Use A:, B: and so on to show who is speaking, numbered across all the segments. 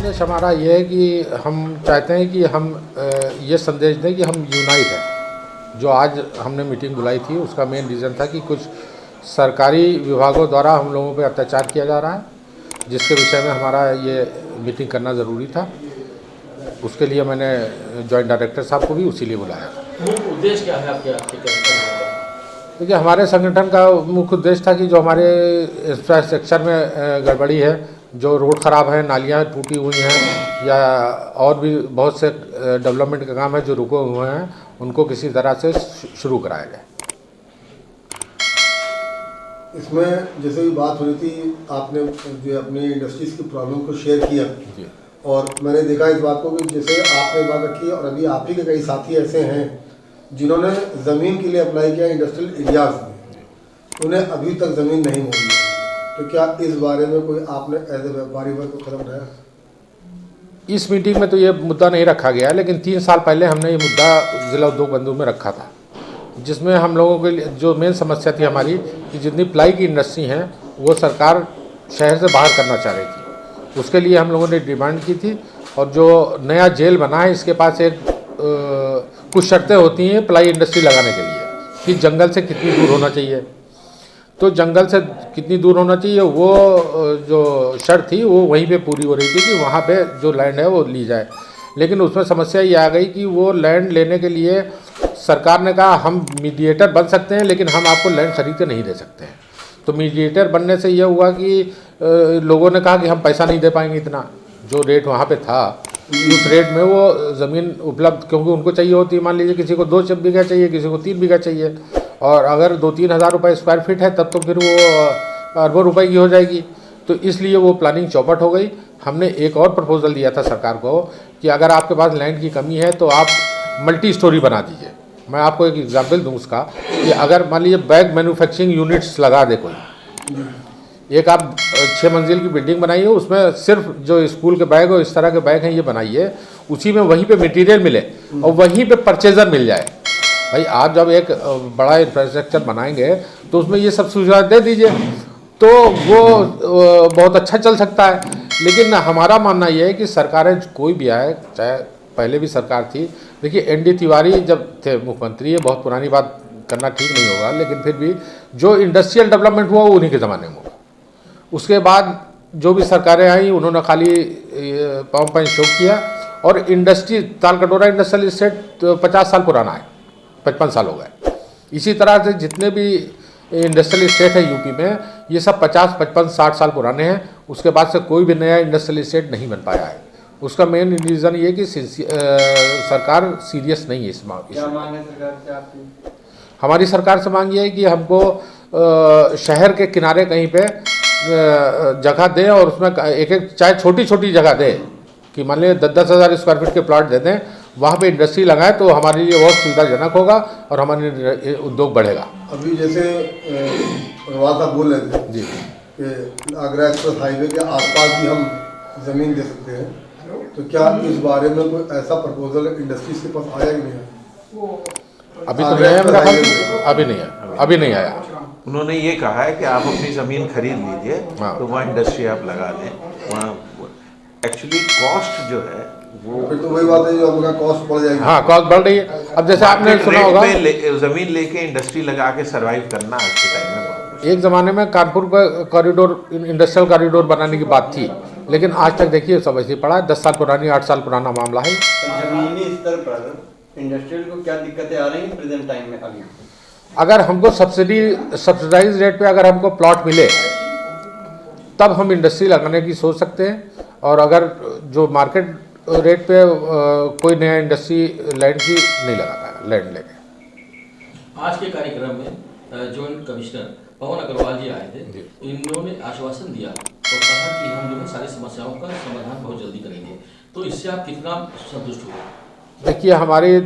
A: संदेश हमारा ये है कि हम चाहते हैं कि हम ये संदेश दें कि हम यूनाइट हैं। जो आज हमने मीटिंग बुलाई थी उसका मेन रीज़न था कि कुछ सरकारी विभागों द्वारा हम लोगों पे अत्याचार किया जा रहा है, जिसके विषय में हमारा ये मीटिंग करना ज़रूरी था। उसके लिए मैंने जॉइंट डायरेक्टर साहब को भी उसी लिए बुलाया था।
B: मुख्य उद्देश्य क्या है आपके?
A: देखिए, हमारे संगठन का मुख्य उद्देश्य था कि जो हमारे इंफ्रास्ट्रक्चर में गड़बड़ी है, जो रोड ख़राब है, नालियाँ टूटी हुई हैं या और भी बहुत से डेवलपमेंट का काम है जो रुके हुए हैं, उनको किसी तरह से शुरू कराया जाए।
C: इसमें जैसे भी बात हो रही थी, आपने जो अपनी इंडस्ट्रीज़ की प्रॉब्लम को शेयर किया
A: जी। और
C: मैंने देखा इस बात को कि जैसे आपने बात रखी और अभी आप ही के कई साथी ऐसे हैं जिन्होंने ज़मीन के लिए अप्लाई किया इंडस्ट्रियल एरियाज़ में, उन्हें अभी तक ज़मीन नहीं मिली। तो क्या इस बारे में कोई आपने एज ए व्यापारी वर्ग को कदम उठाया?
A: इस मीटिंग में तो ये मुद्दा नहीं रखा गया, लेकिन 3 साल पहले हमने ये मुद्दा जिला उद्योग बंधु में रखा था, जिसमें हम लोगों के लिए जो मेन समस्या थी हमारी कि जितनी प्लाई की इंडस्ट्री हैं वो सरकार शहर से बाहर करना चाह रही थी। उसके लिए हम लोगों ने डिमांड की थी, और जो नया जेल बना है इसके पास एक कुछ शर्तें होती हैं प्लाई इंडस्ट्री लगाने के लिए कि जंगल से कितनी दूर होना चाहिए। तो जंगल से कितनी दूर होना चाहिए वो जो शर्त थी वो वहीं पे पूरी हो रही थी कि वहाँ पे जो लैंड है वो ली जाए। लेकिन उसमें समस्या ये आ गई कि वो लैंड लेने के लिए सरकार ने कहा हम मीडिएटर बन सकते हैं, लेकिन हम आपको लैंड खरीद के नहीं दे सकते हैं। तो मीडिएटर बनने से ये हुआ कि लोगों ने कहा कि हम पैसा नहीं दे पाएंगे इतना, जो रेट वहाँ पे था उस रेट में वो ज़मीन उपलब्ध, क्योंकि उनको चाहिए होती है, मान लीजिए किसी को 2 बीघा चाहिए, किसी को 3 बीघा चाहिए, और अगर 2-3 हज़ार रुपये स्क्वायर फीट है तब तो फिर वो अरबों रुपए की हो जाएगी। तो इसलिए वो प्लानिंग चौपट हो गई। हमने एक और प्रपोजल दिया था सरकार को कि अगर आपके पास लैंड की कमी है तो आप मल्टी स्टोरी बना दीजिए। मैं आपको एक एग्जाम्पल दूँ उसका कि अगर मान लीजिए बैग मैन्युफैक्चरिंग यूनिट्स लगा दे कोई, एक आप 6 मंजिल की बिल्डिंग बनाइए, उसमें सिर्फ जो स्कूल के बैग और इस तरह के बैग हैं ये बनाइए, उसी में वहीं पे मटेरियल मिले और वहीं पे परचेजर मिल जाए। भाई आप जब एक बड़ा इंफ्रास्ट्रक्चर बनाएंगे तो उसमें ये सब सुविधा दे दीजिए तो वो बहुत अच्छा चल सकता है। लेकिन हमारा मानना ये है कि सरकारें कोई भी आए, चाहे पहले भी सरकार थी, देखिए एनडी तिवारी जब थे मुख्यमंत्री, ये बहुत पुरानी बात करना ठीक नहीं होगा, लेकिन फिर भी जो इंडस्ट्रियल डेवलपमेंट हुआ वो उन्हीं के ज़माने में हुआ। उसके बाद जो भी सरकारें आई उन्होंने खाली पाँव शो किया, और इंडस्ट्री तालकटोरा इंडस्ट्रियल इस्टेट 50 साल पुराना है, 55 साल हो गए। इसी तरह से जितने भी इंडस्ट्रियल इस्टेट है यूपी में, ये सब 50, 55, 60 साल पुराने हैं। उसके बाद से कोई भी नया इंडस्ट्रियल इस्टेट नहीं बन पाया है। उसका मेन रीज़न ये कि सरकार सीरियस नहीं है इस
D: क्या मांग है सरकार से आपकी?
A: हमारी सरकार से मांग ये है कि हमको शहर के किनारे कहीं पे जगह दें, और उसमें एक चाहे छोटी छोटी जगह दें कि मान लीजिए 10-10 हज़ार स्क्वायर फीट के प्लॉट दे दें, वहाँ पे इंडस्ट्री लगाएं तो हमारे लिए बहुत सुविधाजनक होगा और हमारे उद्योग बढ़ेगा।
C: अभी जैसे प्रवाद साहब बोल रहे थे
A: जी
C: कि आगरा एक्सप्रेस हाईवे के आसपास भी हम ज़मीन दे सकते हैं, तो क्या इस बारे में कोई ऐसा प्रपोजल इंडस्ट्रीज के पास आया कि नहीं आया?
A: अभी तो नहीं आया मेरा ख्याल, अभी नहीं आया।
E: उन्होंने ये कहा है कि आप अपनी ज़मीन खरीद लीजिए,
A: हाँ।
E: तो वहाँ इंडस्ट्री आप लगा दें। वहाँ एक्चुअली कॉस्ट जो है वो,
C: फिर तो वही बात है जो आपका कॉस्ट बढ़ जाएगी।
A: हाँ, कॉस्ट बढ़ रही है। अब जैसे आपने सुना होगा
E: ज़मीन लेके इंडस्ट्री लगा के सर्वाइव करना आज के टाइम में बहुत मुश्किल।
A: एक ज़माने में कानपुर पर कॉरिडोर, इंडस्ट्रियल कॉरिडोर बनाने की बात थी, लेकिन आज तक देखिए सब ऐसे ही पड़ा है। 10 साल पुरानी, 8 साल पुराना मामला है।
D: जमीनी स्तर पर इंडस्ट्रियल को क्या दिक्कतें आ रही हैं प्रेजेंट टाइम में? अभी
A: अगर हमको सब्सिडाइज रेट पे अगर हमको प्लॉट मिले तब हम इंडस्ट्री लगाने की सोच सकते हैं, और अगर जो मार्केट रेट पे कोई नया इंडस्ट्री लैंड की नहीं लगा पाएगा लैंड लेके।
B: आज के कार्यक्रम में जॉइंट कमिश्नर पवन अग्रवाल जी आए थे। इन्होंने आश्वासन दिया और कहा कि हम जो है सारी समस्याओं का समाधान बहुत जल्दी करेंगे। तो इससे आप कितना संतुष्ट हुए?
A: देखिए, हमारे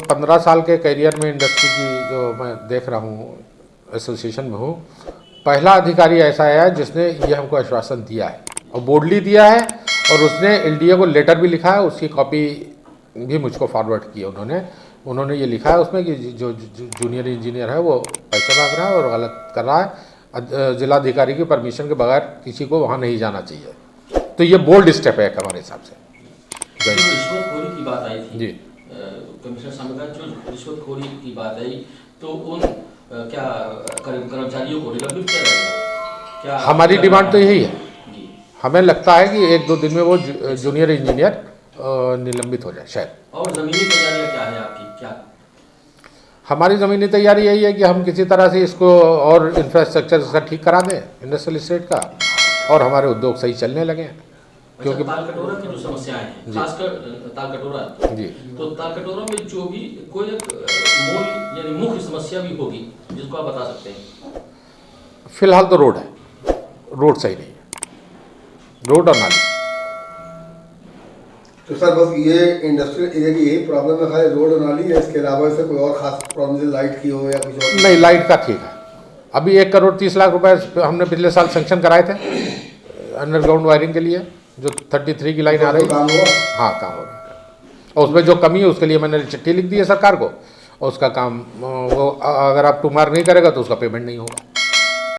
A: 15 साल के करियर में इंडस्ट्री की जो मैं देख रहा हूँ, एसोसिएशन में हूँ, पहला अधिकारी ऐसा आया जिसने ये हमको आश्वासन दिया है और बोर्डली दिया है, और उसने एलडीए को लेटर भी लिखा है, उसकी कॉपी भी मुझको फॉरवर्ड की है। उन्होंने ये लिखा है उसमें कि जो जूनियर इंजीनियर है वो पैसा मांग रहा है और गलत कर रहा है, जिलाधिकारी की परमिशन के बगैर किसी को वहाँ नहीं जाना चाहिए। तो ये बोल्ड स्टेप है हमारे हिसाब से।
B: जो रिश्वतखोरी की बात आई थी
A: जी।
B: कमिश्नर साहब का जो रिश्वतखोरी की बात आई, तो उन क्या कर्मचारियों को निलंबित किया जाएगा क्या?
A: हमारी डिमांड तो यही है।
B: जी।
A: हमें लगता है कि 1-2 दिन में वो जूनियर इंजीनियर निलंबित हो जाए शायद।
B: और ज़मीनी तैयारियाँ क्या है आपकी, क्या?
A: हमारी ज़मीनी तैयारी यही है कि हम किसी तरह से इसको और इंफ्रास्ट्रक्चर इसका ठीक करा दें इंडस्ट्रियल एस्टेट का, और हमारे उद्योग सही चलने लगे, क्योंकि
B: ताल कटोरा की जो समस्याएं हैं, खासकर ताल कटोरा
A: जी,
B: तो ताल कटोरा में जो भी कोई एक मूल यानी मुख्य समस्या भी होगी जिसको आप बता सकते हैं?
A: फिलहाल तो रोड है, रोड सही नहीं है, रोड और नाली।
C: तो सर बस ये इंडस्ट्रियल एरिया की यही प्रॉब्लम है, खाली रोड और नाली है, इसके अलावा इससे कोई और खास प्रॉब्लम जैसे लाइट की हो या कुछ और?
A: नहीं, लाइट का ठीक है। अभी 1,30,00,000 रुपए हमने पिछले साल सेंक्शन कराए थे अंडरग्राउंड वायरिंग के लिए, जो 33 की लाइन आ रही है।
C: काम हुआ?
A: हाँ, काम हो रहा है, और उसमें जो कमी है उसके लिए मैंने चिट्ठी लिख दी है सरकार को, और उसका काम वो अगर आप टू मार्क नहीं करेगा तो उसका पेमेंट नहीं होगा।